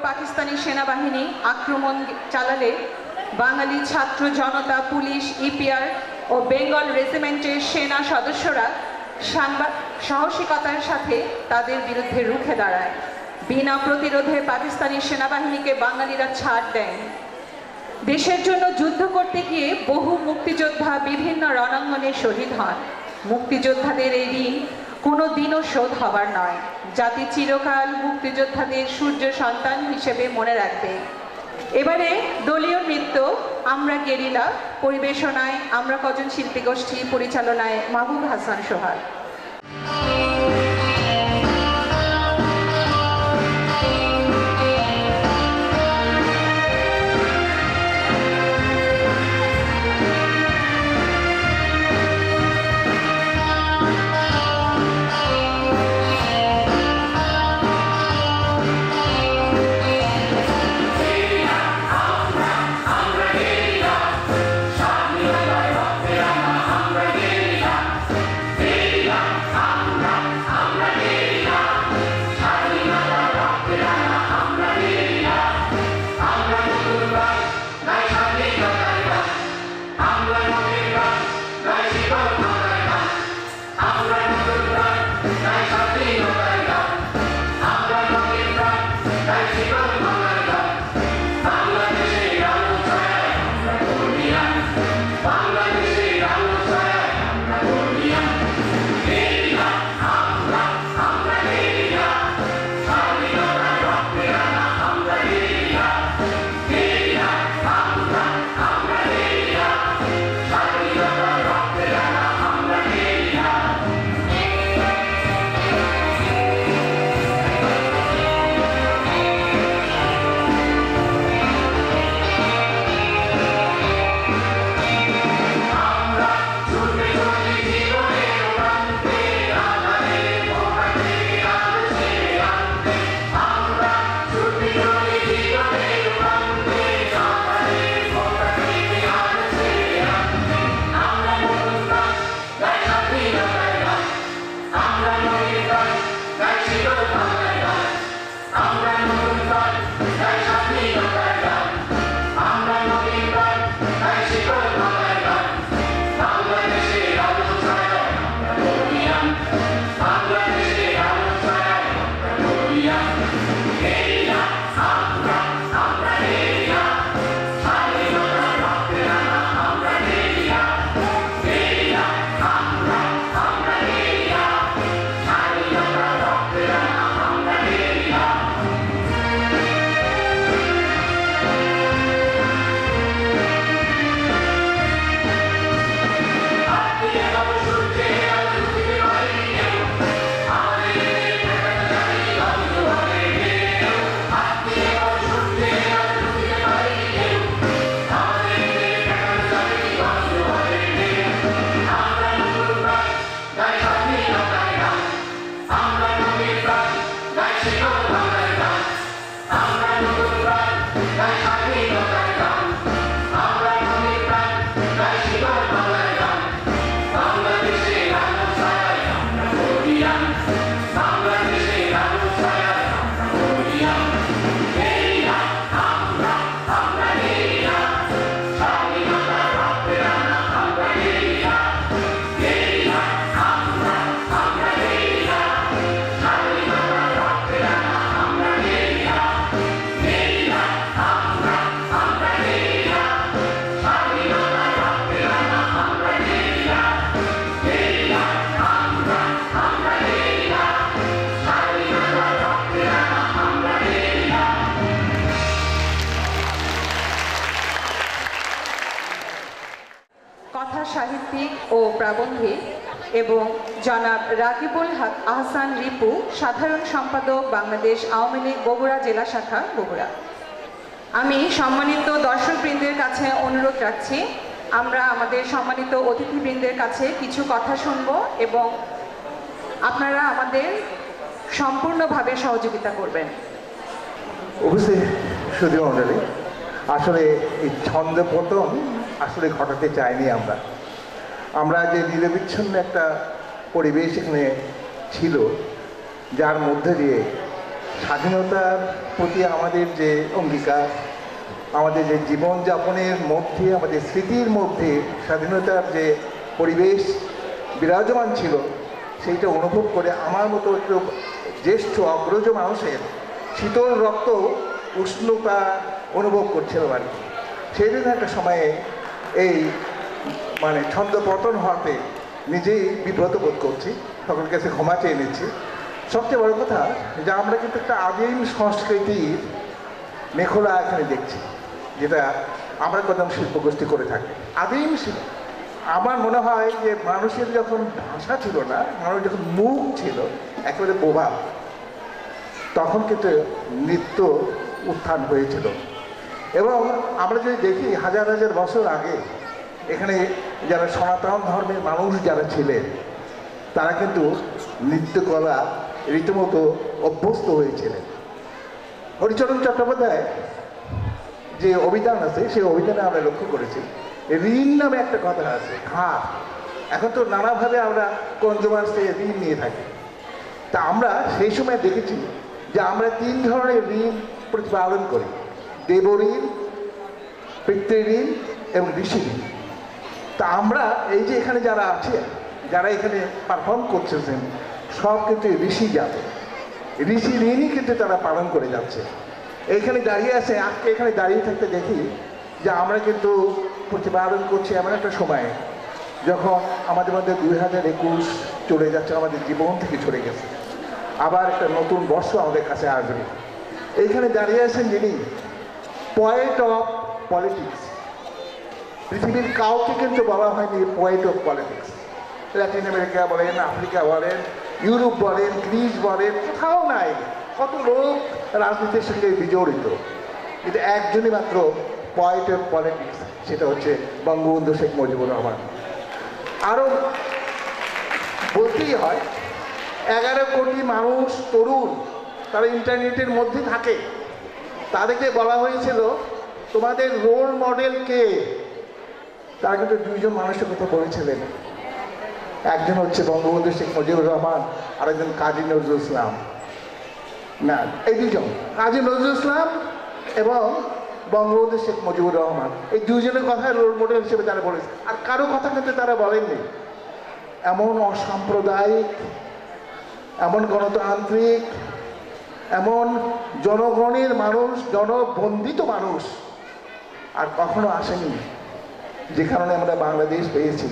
পাকিস্তানি সেনাবাহিনী আক্রমণ চালালে বাঙালি ছাত্র জনতা, পুলিশ, ইপিআর ও বেঙ্গল রেজিমেন্টের সেনা সদস্যরা সাহসিকতার সাথে তাদের বিরুদ্ধে রুখে দাঁড়ায়। বিনা প্রতিরোধে পাকিস্তানি সেনাবাহিনীকে বাঙালিরা ছাড় দেন। দেশের জন্য যুদ্ধ করতে গিয়ে বহু মুক্তিযোদ্ধা বিভিন্ন রণাঙ্গনে শহীদ হন। মুক্তিযোদ্ধাদের এই ঋণ কোনো দিনও শোধ হবার নয়। জাতি চিরকাল মুক্তিযোদ্ধাদের সূর্য সন্তান হিসেবে মনে রাখবে। এবারে দলীয় নৃত্য আমরা গেরিলা, পরিবেশনায় আমরা কজন শিল্পী গোষ্ঠী, পরিচালনায় মাহবুব হাসান সোহাগ। আমরা কথা সাহিত্যিক ও প্রাবন্ধিক এবং জনাব রাকিবুল আহসান রিপু, সাধারণ সম্পাদক, বাংলাদেশ আওয়ামী লীগ বগুড়া জেলা শাখা, বগুড়া। আমি সম্মানিত দর্শকবৃন্দের কাছে অনুরোধ রাখছি, আমরা আমাদের সম্মানিত অতিথিবৃন্দের কাছে কিছু কথা শুনব এবং আপনারা আমাদের সম্পূর্ণভাবে সহযোগিতা করবেন। উপস্থিত সুধী মণ্ডলী, আসলে এই ছন্দ পতন আসলে ঘটাতে চাইনি আমরা যে নিরবিচ্ছিন্ন একটা পরিবেশ এখানে ছিল, যার মধ্যে দিয়ে স্বাধীনতার প্রতি আমাদের যে অঙ্গীকার, আমাদের যে জীবনযাপনের মধ্যে, আমাদের স্মৃতির মধ্যে স্বাধীনতার যে পরিবেশ বিরাজমান ছিল, সেইটা অনুভব করে আমার মতো একটু জ্যেষ্ঠ অগ্রজ মানুষের শীতল রক্ত উষ্ণতা অনুভব করছিলাম আর কি। সেই দিন একটা সময়ে এই ছন্দ পতন হওয়াতে নিজেই বিব্রত বোধ করছি, সকলের কাছে ক্ষমা চেয়ে নিচ্ছি। সবচেয়ে বড় কথা যে আমরা কিন্তু একটা আদিম সংস্কৃতির মেখলা এখানে দেখছি, যেটা আমরা কদম শিল্পগোষ্ঠী করে থাকি। আদিম শিল্প, আমার মনে হয় যে মানুষের যখন ভাষা ছিল না, মানুষ যখন মুখ ছিল একেবারে বোবা, তখন কিন্তু নৃত্য উত্থান হয়েছিল। এবং আমরা যদি দেখি হাজার হাজার বছর আগে এখানে যারা সনাতন ধর্মের মানুষ যারা ছিলেন, তারা কিন্তু নৃত্যকলা রীতিমতো অভ্যস্ত হয়েছিলেন। হরিচরণ চট্টোপাধ্যায় যে অভিধান আছে, সেই অভিধানে আমরা লক্ষ্য করেছি ঋণ নামে একটা কথা আছে, ধার। এখন তো নানাভাবে আমরা কনজুমার্সে ঋণ নিয়ে থাকি। তা আমরা সেই সময় দেখেছি যে আমরা 3 ধরনের ঋণ প্রতিপালন করি: দেবঋণ, পিতৃঋণ এবং ঋষি ঋণ। তা আমরা এই যে এখানে যারা আছে, যারা এখানে পারফর্ম করছেন, সব কিন্তু ঋষি যাবে, ঋষি ঋণই কিন্তু তারা পালন করে যাচ্ছে। এইখানে দাঁড়িয়ে আছে, আজকে এখানে দাঁড়িয়ে থাকতে দেখি যে আমরা কিন্তু প্রতিপালন করছি এমন একটা সময় যখন আমাদের মধ্যে 2021 চলে যাচ্ছে, আমাদের জীবন থেকে চলে গেছে। আবার একটা নতুন বর্ষ আমাদের কাছে আসবে। এইখানে দাঁড়িয়ে আছেন যিনি পয়েট অফ পলিটিক্স। পৃথিবীর কাউকে কিন্তু বলা হয়নি poet of politics. Latin America বলেন, আফ্রিকা বলেন, ইউরোপ বলেন, গ্রিস বলেন, কোথাও নাই। কত লোক রাজনীতির সঙ্গে বিজড়িত, কিন্তু একজনই মাত্র পয়েট অফ পলিটিক্স, সেটা হচ্ছে বঙ্গবন্ধু শেখ মুজিবুর রহমান। আরও বলতেই হয় 11 কোটি মানুষ তরুণ, তারা ইন্টারনেটের মধ্যে থাকে। তাদেরকে বলা হয়েছিল তোমাদের রোল মডেল কে? তারা কিন্তু 2 জন মানুষের কথা বলেছিলেন। একজন হচ্ছে বঙ্গবন্ধু শেখ মুজিবুর রহমান, আরেকজন কাজী নজরুল ইসলাম। না, এই 2 জন, কাজী নজরুল ইসলাম এবং বঙ্গবন্ধু শেখ মুজিবুর রহমান, এই 2 জনের কথা রোল মডেল হিসেবে তারা বলেছে। আর কারো কথা কিন্তু তারা বলেননি। এমন অসাম্প্রদায়িক, এমন গণতান্ত্রিক, এমন জনগণের মানুষ, জনবন্দিত মানুষ আর কখনো আসেনি, যে কারণে আমরা বাংলাদেশ পেয়েছি।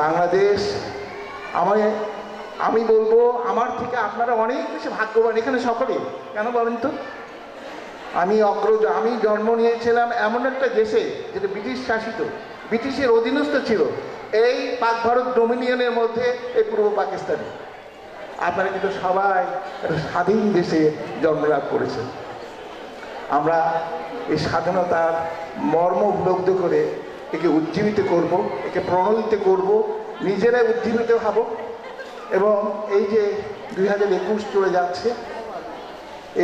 বাংলাদেশ আমি বলবো আমার থেকে আপনারা অনেক বেশি ভাগ্যবান এখানে সকলে। কেন বলেন তো? আমি জন্ম নিয়েছিলাম এমন একটা দেশে যেটা ব্রিটিশ শাসিত, ব্রিটিশের অধীনস্থ ছিল, এই পাক ভারত ডোমিনিয়নের মধ্যে এই পূর্ব পাকিস্তানে। আপনারা কিন্তু সবাই একটা স্বাধীন দেশে জন্মলাভ করেছেন। আমরা এই স্বাধীনতার মর্ম উপলব্ধ করে একে উজ্জীবিত করব, একে প্রণোদিত করব, নিজেরাই উজ্জীবিত হব। এবং এই যে 2021 চলে যাচ্ছে,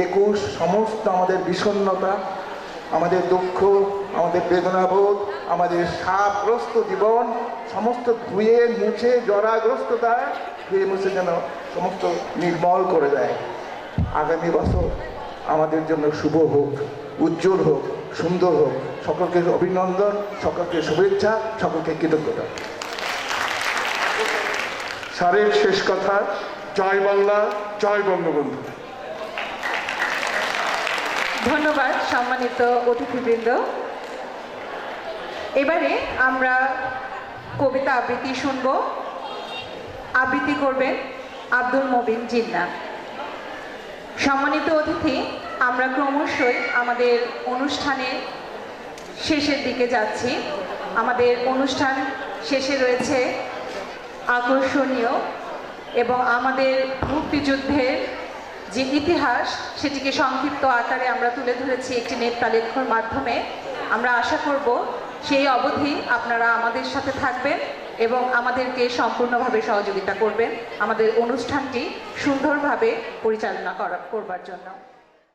21 সমস্ত আমাদের বিষণ্ণতা, আমাদের দুঃখ, আমাদের বেদনাবোধ, আমাদের সাপগ্রস্ত জীবন সমস্ত ধুয়ে মুছে, জরাগ্রস্ততা ধুয়ে মুছে যেন সমস্ত নির্মল করে দেয়। আগামী বছর আমাদের জন্য শুভ হোক, উজ্জ্বল হোক, সুন্দর হোক। সকলকে অভিনন্দন, সকলকে শুভেচ্ছা, সকলকে কৃতজ্ঞতা। স্যারের শেষ কথা, জয় বাংলা, জয় বঙ্গবন্ধু। ধন্যবাদ সম্মানিত অতিথিবৃন্দ। এবারে আমরা কবিতা আবৃত্তি শুনব। আবৃত্তি করবেন আব্দুল মবিন জিন্না। সম্মানিত অতিথি, আমরা ক্রমশই আমাদের অনুষ্ঠানের শেষের দিকে যাচ্ছি। আমাদের অনুষ্ঠান শেষে রয়েছে আকর্ষণীয় এবং আমাদের মুক্তিযুদ্ধের যে ইতিহাস সেটিকে সংক্ষিপ্ত আকারে আমরা তুলে ধরেছি একটি নেত্রালেখ্যর মাধ্যমে। আমরা আশা করব সেই অবধি আপনারা আমাদের সাথে থাকবেন এবং আমাদেরকে সম্পূর্ণভাবে সহযোগিতা করবেন আমাদের অনুষ্ঠানটি সুন্দরভাবে পরিচালনা করবার জন্য।